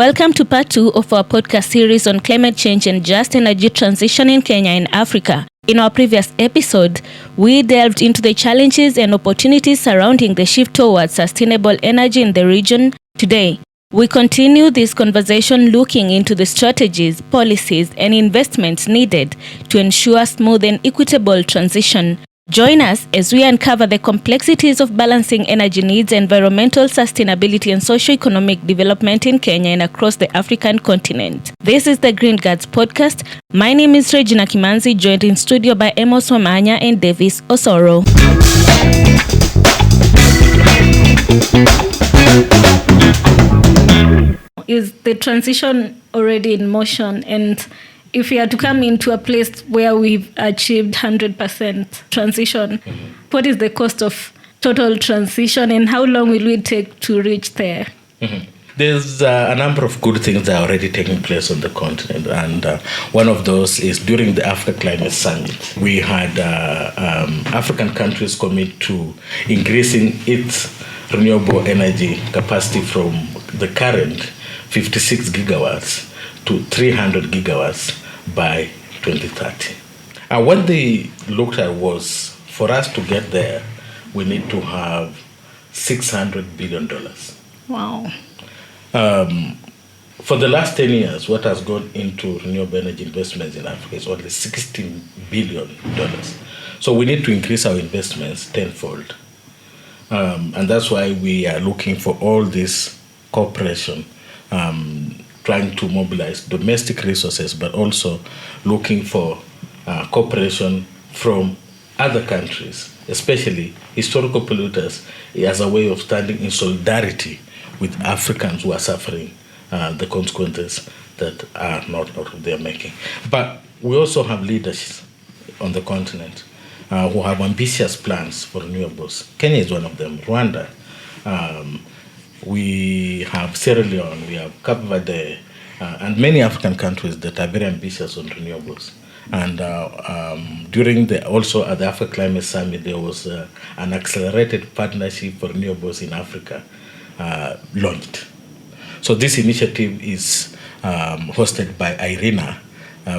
Welcome to part 2 of our podcast series on climate change and just energy transition in Kenya and Africa. In our previous episode, we delved into the challenges and opportunities surrounding the shift towards sustainable energy in the region. Today, we continue this conversation looking into the strategies, policies, and investments needed to ensure smooth and equitable transition. Join us as we uncover the complexities of balancing energy needs, environmental sustainability, and socio-economic development in Kenya and across the African continent. This is the Green Guards podcast. My name is Regina Kimanzi, joined in studio by Amos Wamanya and Davis Osoro. Is the transition already in motion? And if we are to come into a place where we've achieved 100% transition, what is the cost of total transition and how long will it take to reach there? There's a number of good things that are already taking place on the continent, and one of those is during the Africa Climate Summit. We had African countries commit to increasing its renewable energy capacity from the current 56 gigawatts to 300 gigawatts by 2030. And what they looked at was, for us to get there, we need to have $600 billion. Wow. For the last 10 years, what has gone into renewable energy investments in Africa is only $16 billion. So we need to increase our investments tenfold. And that's why we are looking for all this cooperation, trying to mobilize domestic resources, but also looking for cooperation from other countries, especially historical polluters, as a way of standing in solidarity with Africans who are suffering the consequences that are not out of their making. But we also have leaders on the continent who have ambitious plans for renewables. Kenya is one of them. Rwanda. We have Sierra Leone, we have Cape Verde, and many African countries that are very ambitious on renewables. And during also at the Africa Climate Summit, there was an accelerated partnership for renewables in Africa launched. So this initiative is hosted by IRENA,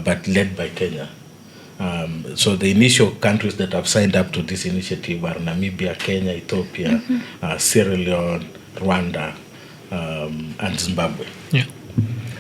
but led by Kenya. So the initial countries that have signed up to this initiative are Namibia, Kenya, Ethiopia, Sierra Leone, Rwanda, and Zimbabwe. Yeah.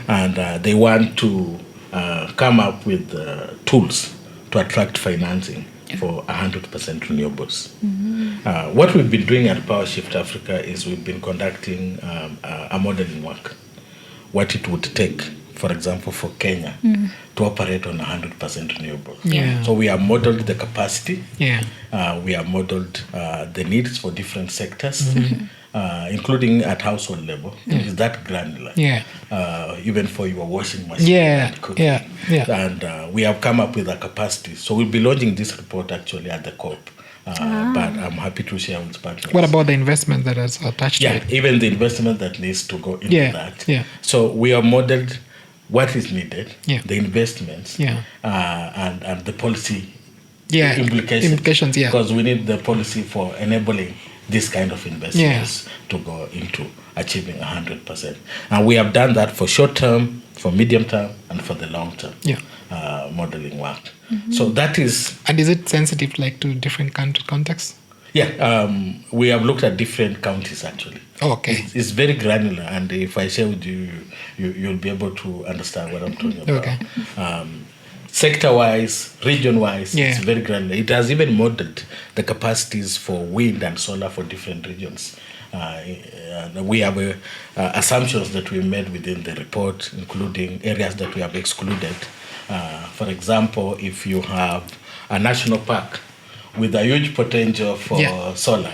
And they want to come up with tools to attract financing for 100% renewables. What we've been doing at PowerShift Africa is we've been conducting a modeling work. What it would take, for example, for Kenya to operate on 100% renewables. Yeah. So we have modeled the capacity. Yeah. We have modeled the needs for different sectors, including at household level. It is that granular. Yeah. Even for your washing machine. Yeah. And cooking. Yeah. And we have come up with a capacity. So we'll be launching this report actually at the COP. But I'm happy to share with partners. What about the investment that is attached to it? Even the investment that needs to go into that. Yeah. So we have modeled what is needed, the investments, Yeah. and the policy Yeah. implications. Yeah. Because we need the policy for enabling this kind of investments to go into achieving 100%. And we have done that for short term, for medium term, and for the long term modeling work. So that is... And is it sensitive like to different country contexts? Yeah, we have looked at different counties actually. Oh, okay. It's very granular, and if I share with you, you'll be able to understand what I'm talking about. Okay. Sector-wise, region-wise, it's Yeah. very granular. It has even modeled the capacities for wind and solar for different regions. We have assumptions that we made within the report, including areas that we have excluded. For example, if you have a national park with a huge potential for solar,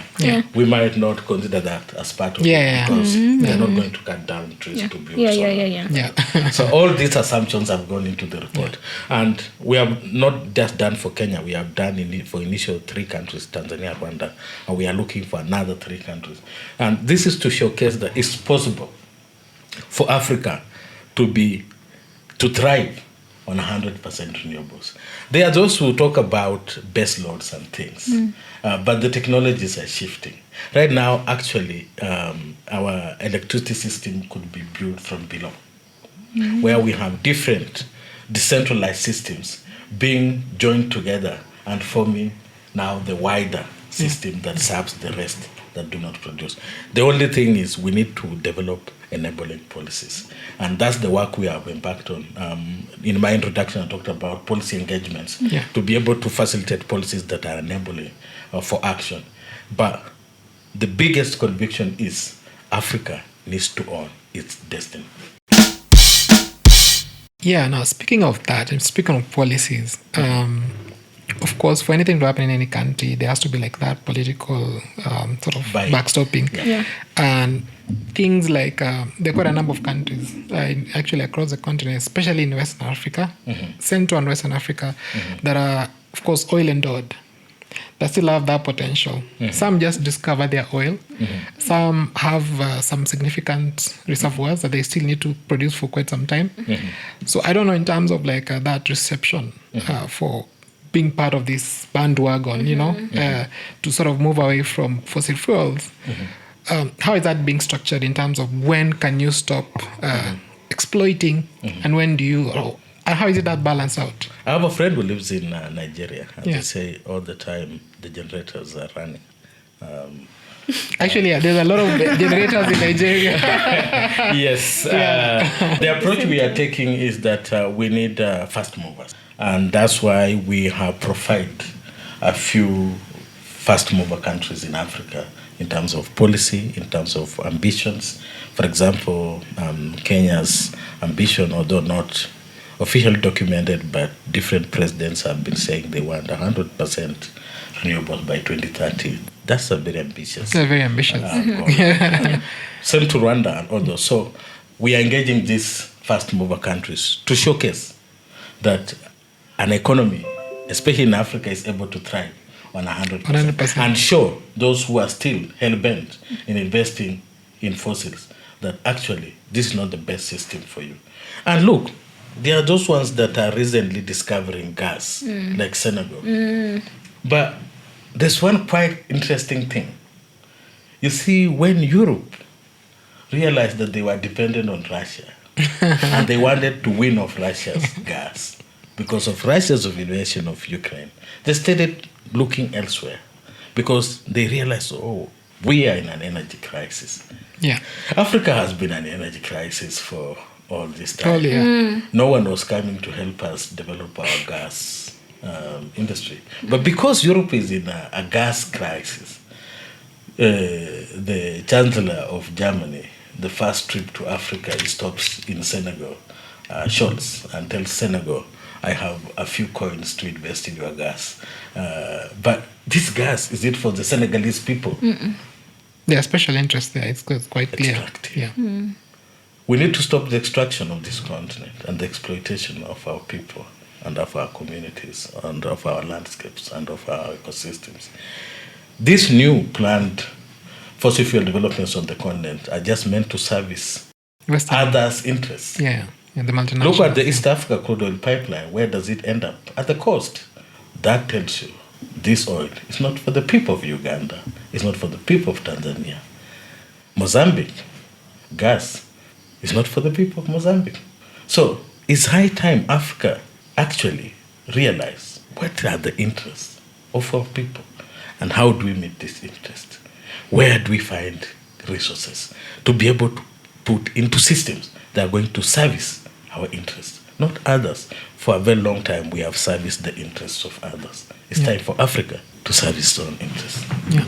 we might not consider that as part of it because they're not going to cut down trees to build solar. Yeah. So all these assumptions have gone into the report. And we have not just done for Kenya, we have done for initial 3 countries, Tanzania, Rwanda, and we are looking for another 3 countries. And this is to showcase that it's possible for Africa to thrive on 100% renewables. There are those who talk about base loads and things, but the technologies are shifting. Right now, actually, our electricity system could be built from below, where we have different decentralized systems being joined together and forming now the wider system that serves the rest that do not produce. The only thing is we need to develop enabling policies. And that's the work we have embarked on. In my introduction, I talked about policy engagements to be able to facilitate policies that are enabling for action. But the biggest conviction is Africa needs to own its destiny. Yeah, now speaking of that, and speaking of policies, of course, for anything to happen in any country, there has to be like that political sort of backstopping. Yeah. And things like, there are quite a number of countries, actually across the continent, especially in Western Africa, Central and Western Africa, that are, of course, oil endowed. That still have that potential. Some just discover their oil. Some have some significant reservoirs that they still need to produce for quite some time. So I don't know in terms of like that reception for being part of this bandwagon, to sort of move away from fossil fuels. How is that being structured in terms of when can you stop exploiting and when do you... And how is it that balanced out? I have a friend who lives in Nigeria. And they say all the time the generators are running. Actually, there's a lot of generators in Nigeria. Yes. The approach we are taking is that we need fast movers. And that's why we have profiled a few fast mover countries in Africa in terms of policy, in terms of ambitions. For example, Kenya's ambition, although not officially documented, but different presidents have been saying they want 100% renewables by 2030. That's a very ambitious. They're very ambitious. Same to Rwanda and others. So we are engaging these fast mover countries to showcase that an economy, especially in Africa, is able to thrive on 100%. And show those who are still hell-bent in investing in fossils that actually this is not the best system for you. And look, there are those ones that are recently discovering gas, like Senegal. But there's one quite interesting thing. You see, when Europe realized that they were dependent on Russia, and they wanted to win off Russia's gas because of Russia's invasion of Ukraine, they started looking elsewhere because they realized, oh, we are in an energy crisis. Yeah. Africa has been an energy crisis for all this time. No one was coming to help us develop our gas industry. But because Europe is in a gas crisis, the Chancellor of Germany, the first trip to Africa, he stops in Senegal, Scholz, and tells Senegal, I have a few coins to invest in your gas. But this gas, is it for the Senegalese people? There's special interest there. It's quite clear. Yeah. We need to stop the extraction of this continent and the exploitation of our people and of our communities and of our landscapes and of our ecosystems. These new planned fossil fuel developments on the continent are just meant to service others' interests. Yeah, the multinationals. Look at the East Africa crude oil pipeline. Where does it end up? At the coast. That tells you this oil is not for the people of Uganda. It's not for the people of Tanzania. Mozambique, gas, is not for the people of Mozambique. So it's high time Africa actually realize what are the interests of our people and how do we meet this interest? Where do we find resources to be able to put into systems that are going to service our interests, not others. For a very long time, we have serviced the interests of others. It's time for Africa to service its own interests. Yeah.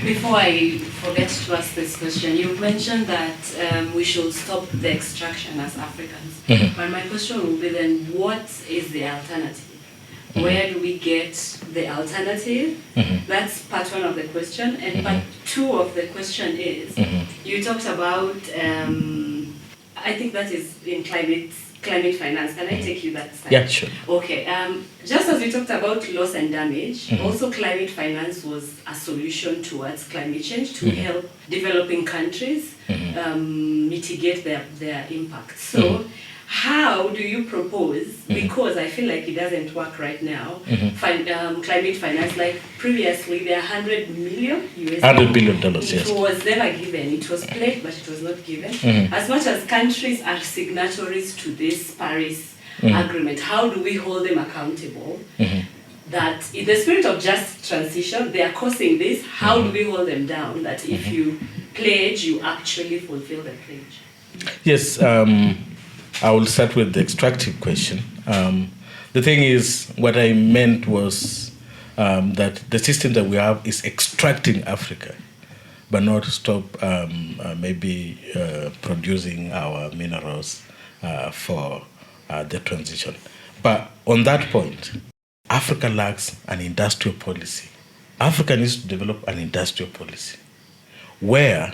Before I forget to ask this question, you mentioned that we should stop the extraction as Africans. But my question will be then, what is the alternative? Where do we get the alternative? That's part one of the question. And part two of the question is, you talked about, I think that is in climate finance. Can I take you that side? Yeah, sure. Okay. Just as we talked about loss and damage, also climate finance was a solution towards climate change to help developing countries mitigate their impact. So how do you propose, because I feel like it doesn't work right now, climate finance, like previously there are 100 million US $100 billion, it yes. was never given. It was pledged, but it was not given. As much as countries are signatories to this Paris agreement, how do we hold them accountable that in the spirit of just transition, they are causing this? How do we hold them down that if you pledge, you actually fulfill the pledge? Yes, I will start with the extractive question. The thing is, what I meant was that the system that we have is extracting Africa, but not stop producing our minerals for the transition. But on that point, Africa lacks an industrial policy. Africa needs to develop an industrial policy where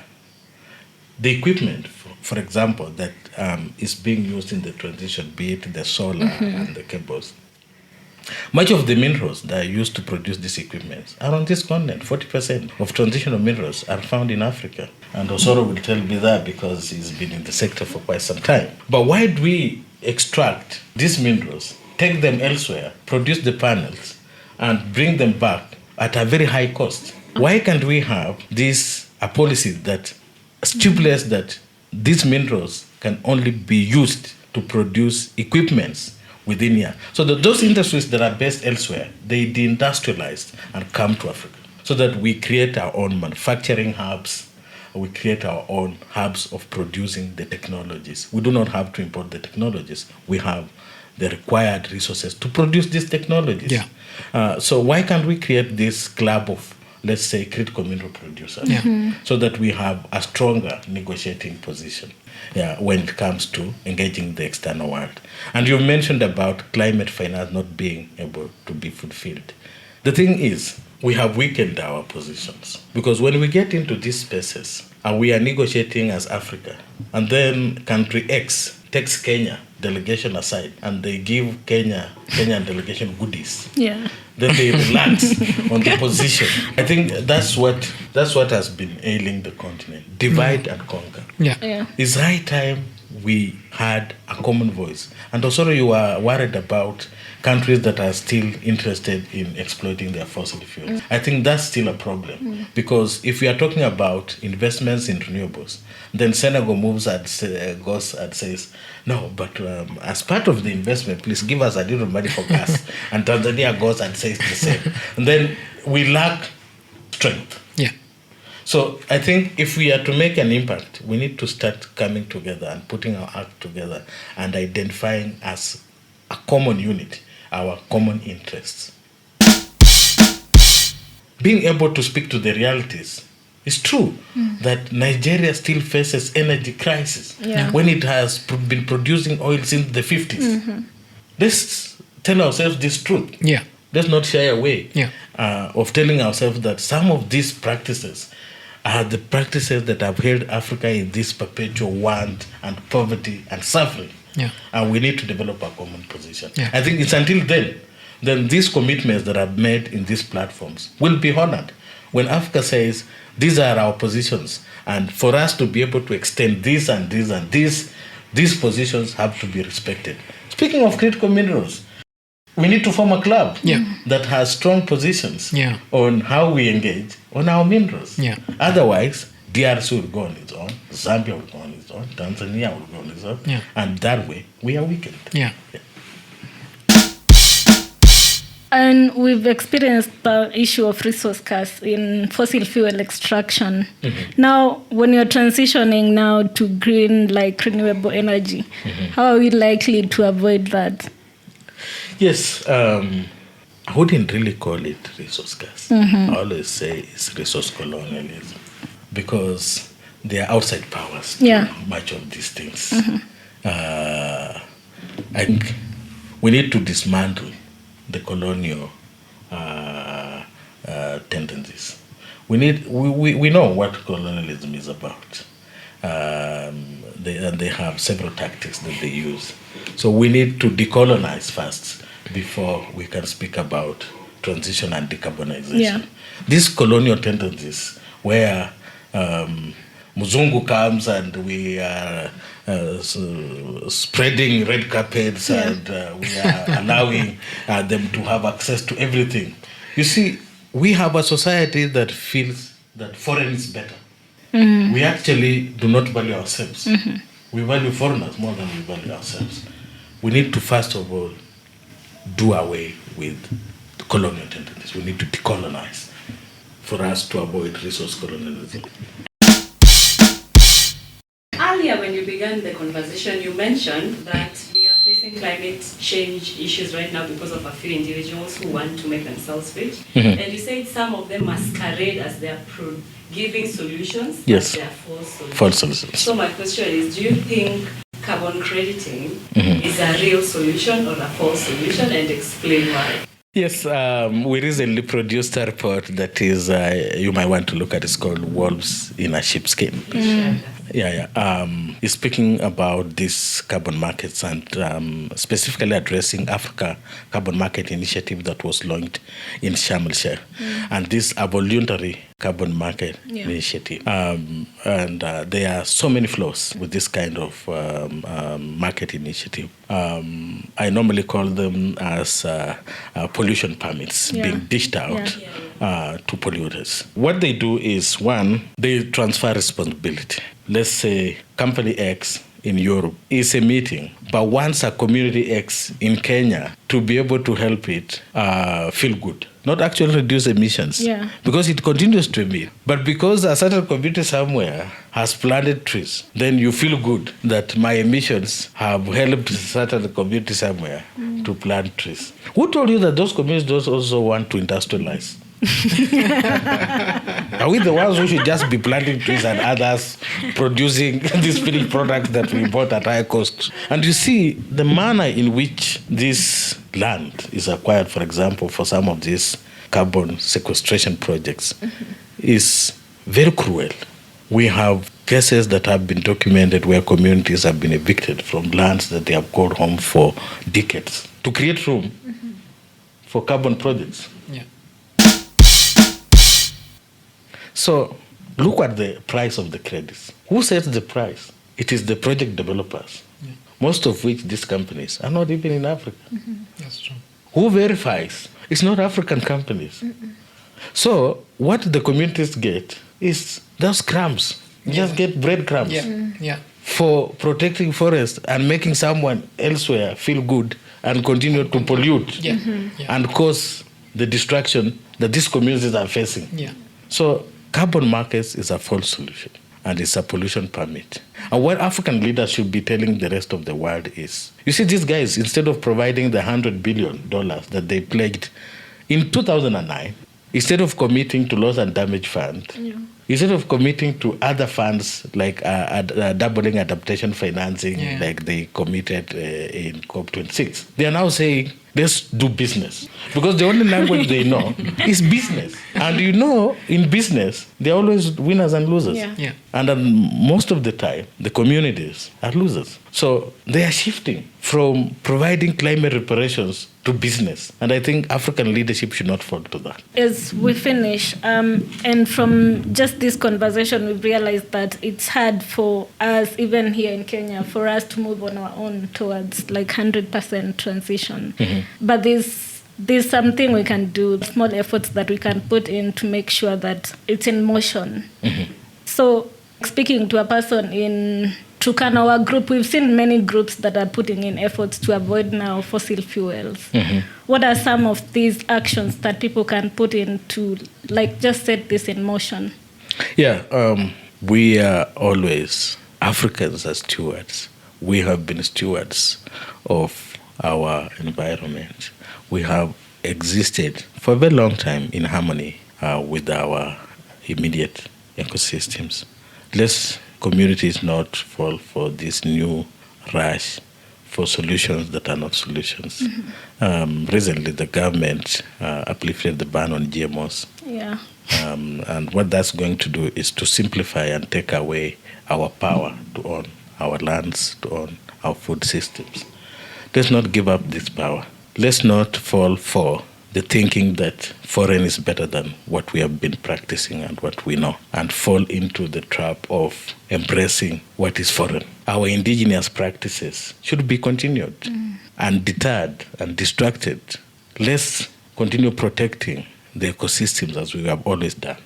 the equipment, for example, that is being used in the transition, be it the solar and the cables, much of the minerals that are used to produce these equipments are on this continent. 40% of transitional minerals are found in Africa. And Osoro will tell me that because he's been in the sector for quite some time. But why do we extract these minerals, take them elsewhere, produce the panels, and bring them back at a very high cost? Why can't we have a policy that stipulates that these minerals can only be used to produce equipments within here, so that those industries that are based elsewhere, they deindustrialize and come to Africa, so that we create our own manufacturing hubs, we create our own hubs of producing the technologies. We do not have to import the technologies. We have the required resources to produce these technologies. Yeah. So why can't we create this club of, let's say, critical mineral producers, so that we have a stronger negotiating position when it comes to engaging the external world? And you mentioned about climate finance not being able to be fulfilled. The thing is, we have weakened our positions, because when we get into these spaces and we are negotiating as Africa, and then country X takes Kenya delegation aside and they give Kenyan delegation goodies. Yeah. Then they relax on the position. I think that's what has been ailing the continent. Divide and conquer. Yeah. It's high time we had a common voice. And also you are worried about countries that are still interested in exploiting their fossil fuels. I think that's still a problem. Because if we are talking about investments in renewables, then Senegal goes and says, no, but as part of the investment, please give us a little money for gas. And Tanzania goes and says the same. And then we lack strength. Yeah. So I think if we are to make an impact, we need to start coming together and putting our act together and identifying as a common unit our common interests. Being able to speak to the realities. It's true that Nigeria still faces energy crisis when it has been producing oil since the 50s. Let's tell ourselves this truth. Yeah. Let's not shy away Yeah. of telling ourselves that some of these practices are the practices that have held Africa in this perpetual want and poverty and suffering. Yeah. And we need to develop a common position. Yeah. I think it's until then these commitments that are made in these platforms will be honored. When Africa says, these are our positions, and for us to be able to extend this and this and this, these positions have to be respected. Speaking of critical minerals, we need to form a club that has strong positions on how we engage on our minerals. Yeah. Otherwise, DRC will go on its own, Zambia will go on its own, Tanzania will go on its own, and that way we are weakened. Yeah. And we've experienced the issue of resource costs in fossil fuel extraction. Now, when you're transitioning now to green, like renewable energy, how are we likely to avoid that? Yes, I wouldn't really call it resource costs. I always say it's resource colonialism, because they are outside powers to much of these things. I think we need to dismantle the colonial tendencies. We know what colonialism is about. They have several tactics that they use. So we need to decolonize first before we can speak about transition and decarbonization. These colonial tendencies where Muzungu comes and we are spreading red carpets and we are allowing them to have access to everything. You see, we have a society that feels that foreign is better. We actually do not value ourselves. We value foreigners more than we value ourselves. We need to, first of all, do away with colonial tendencies. We need to decolonize for us to avoid resource colonialism. Earlier, when you began the conversation, you mentioned that we are facing climate change issues right now because of a few individuals who want to make themselves rich. And you said some of them masquerade as they are giving solutions, Yes. but they are false solutions. False solutions. So my question is, do you think carbon crediting is a real solution or a false solution, and explain why? Yes, we recently produced a report that is, you might want to look at. It's called Wolves in a Sheepskin. It's speaking about these carbon markets and specifically addressing Africa Carbon Market Initiative that was launched in Sharm el-Sheikh. And this a voluntary carbon market initiative. And there are so many flaws with this kind of market initiative. I normally call them as pollution permits being dished out to polluters. What they do is, one, they transfer responsibility. Let's say company X in Europe is emitting, but wants a community X in Kenya to be able to help it feel good. Not actually reduce emissions, because it continues to emit. But because a certain community somewhere has planted trees, then you feel good that my emissions have helped a certain community somewhere to plant trees. Who told you that those communities also want to industrialize? Are we the ones who should just be planting trees and others producing these finished products that we import at high cost? And you see, the manner in which this land is acquired, for example, for some of these carbon sequestration projects, is very cruel. We have cases that have been documented where communities have been evicted from lands that they have called home for decades to create room for carbon projects. So look at the price of the credits. Who sets the price? It is the project developers, most of which these companies are not even in Africa. That's true. Who verifies? It's not African companies. So what the communities get is those crumbs. You just get breadcrumbs for protecting forests and making someone elsewhere feel good and continue to pollute and cause the destruction that these communities are facing. So carbon markets is a false solution, and it's a pollution permit. And what African leaders should be telling the rest of the world is, you see, these guys, instead of providing the $100 billion that they pledged in 2009, instead of committing to loss and damage fund, instead of committing to other funds like doubling adaptation financing, like they committed in COP26, they are now saying, let's do business. Because the only language they know is business. And you know, in business, there are always winners and losers. And most of the time, the communities are losers. So they are shifting from providing climate reparations to business. And I think African leadership should not fall to that. As we finish, and from just this conversation, we've realized that it's hard for us, even here in Kenya, for us to move on our own towards like 100% transition. But there's something we can do, small efforts that we can put in to make sure that it's in motion. So speaking to a person in Turkana, our group, we've seen many groups that are putting in efforts to avoid now fossil fuels. What are some of these actions that people can put in to like just set this in motion? We are always Africans as stewards. We have been stewards of our environment. We have existed for a very long time in harmony with our immediate ecosystems. Let's communities not fall for this new rush for solutions that are not solutions. Recently, the government uplifted the ban on GMOs. And what that's going to do is to simplify and take away our power to own our lands, to own our food systems. Let's not give up this power. Let's not fall for the thinking that foreign is better than what we have been practicing and what we know, and fall into the trap of embracing what is foreign. Our indigenous practices should be continued and deterred and distracted. Let's continue protecting the ecosystems as we have always done.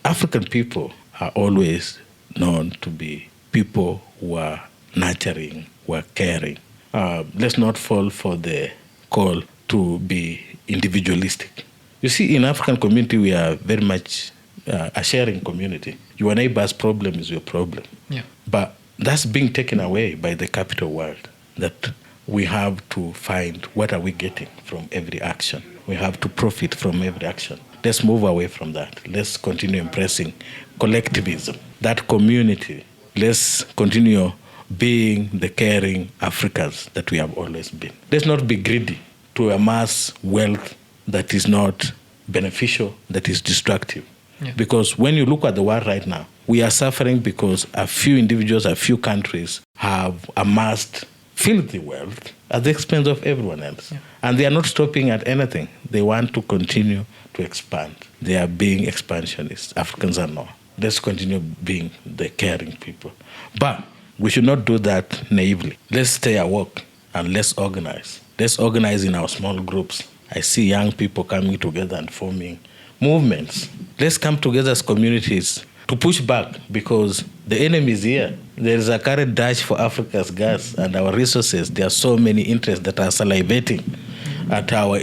African people are always known to be people who are nurturing, who are caring. Let's not fall for the call to be individualistic. You see, in African community, we are very much a sharing community. Your neighbor's problem is your problem. Yeah. But that's being taken away by the capital world, that we have to find what are we getting from every action. We have to profit from every action. Let's move away from that. Let's continue embracing collectivism, that community. Let's continue being the caring Africans that we have always been. Let's not be greedy to amass wealth that is not beneficial, that is destructive. Yeah. Because when you look at the world right now, we are suffering because a few individuals, a few countries have amassed filthy wealth at the expense of everyone else. Yeah. And they are not stopping at anything. They want to continue to expand. They are being expansionists. Africans are not. Let's continue being the caring people. But we should not do that naively. Let's stay awake and let's organize. Let's organize in our small groups. I see young people coming together and forming movements. Let's come together as communities to push back, because the enemy is here. There is a current dash for Africa's gas and our resources. There are so many interests that are salivating at our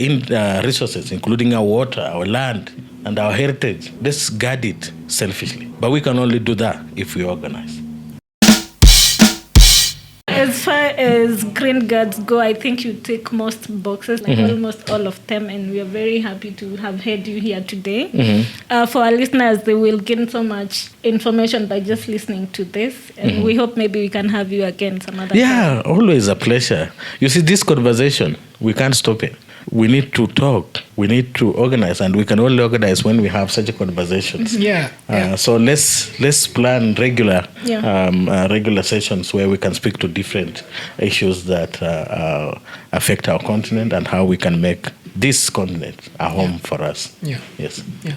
resources, including our water, our land, and our heritage. Let's guard it selfishly. But we can only do that if we organize. As far as Green Guards go, I think you tick most boxes, like almost all of them, and we are very happy to have had you here today. For our listeners, they will gain so much information by just listening to this, and we hope maybe we can have you again some other time. Yeah, always a pleasure. You see, this conversation, we can't stop it. We need to talk. We need to organize, and we can only organize when we have such conversations. Yeah. So let's plan regular regular sessions where we can speak to different issues that affect our continent and how we can make this continent a home for us. Yeah. Yes. Yeah.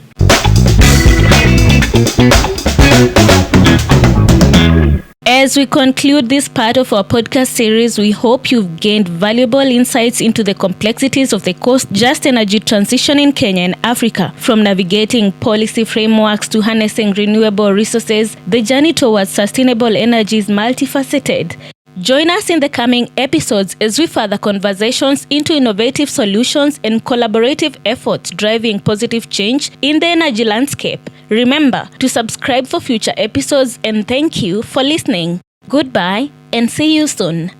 As we conclude this part of our podcast series, we hope you've gained valuable insights into the complexities of the coast-just energy transition in Kenya and Africa. From navigating policy frameworks to harnessing renewable resources, the journey towards sustainable energy is multifaceted. Join us in the coming episodes as we further conversations into innovative solutions and collaborative efforts driving positive change in the energy landscape. Remember to subscribe for future episodes, and thank you for listening. Goodbye and see you soon.